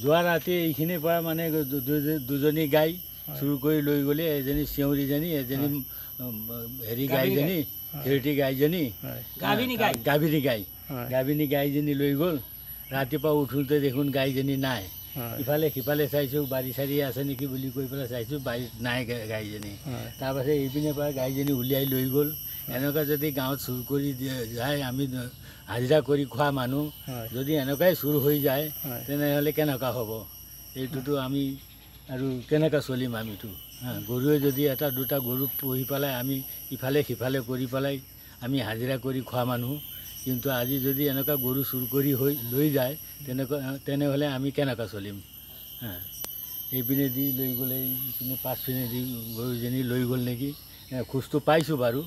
যোৱা ৰাতি এইখিনিৰ পৰা মানে দুজনী গাই চুৰ কৰি লৈ গ'লে, এজনী চিঞৰিজনী, এজনী হেৰি গাইজনী, খেৰটি গাইজনী, গাভিনী গাইজনী লৈ গ'ল। ৰাতিপুৱা উঠোঁতে দেখোন গাইজনী নাই। ইফালে সিফালে চাইছোঁ, বাৰী চাৰী আছে নেকি বুলি কৈ পেলাই চাইছোঁ, বাৰীত নাই গাইজনী। তাৰপাছত এইপিনে পৰা গাইজনী উলিয়াই লৈ গ'ল। এনেকুৱা যদি গাঁৱত চুৰ কৰি যায়, আমি হাজিৰা কৰি খোৱা মানুহ, যদি এনেকুৱাই চুৰ হৈ যায় তেনেহ'লে কেনেকুৱা হ'ব? এইটোতো আমি আৰু কেনেকৈ চলিম আমিতো? গৰুৱে যদি এটা দুটা গৰু পুহি পেলাই আমি ইফালে সিফালে কৰি পেলাই আমি হাজিৰা কৰি খোৱা মানুহ, কিন্তু আজি যদি এনেকুৱা গৰু চুৰ কৰি লৈ যায় তেনেহ'লে আমি কেনেকৈ চলিম? এইপিনে দি লৈ গ'লে, এইপিনে পাছপিনে দি গৰুজনী লৈ গ'ল নেকি, খোজটো পাইছোঁ বাৰু।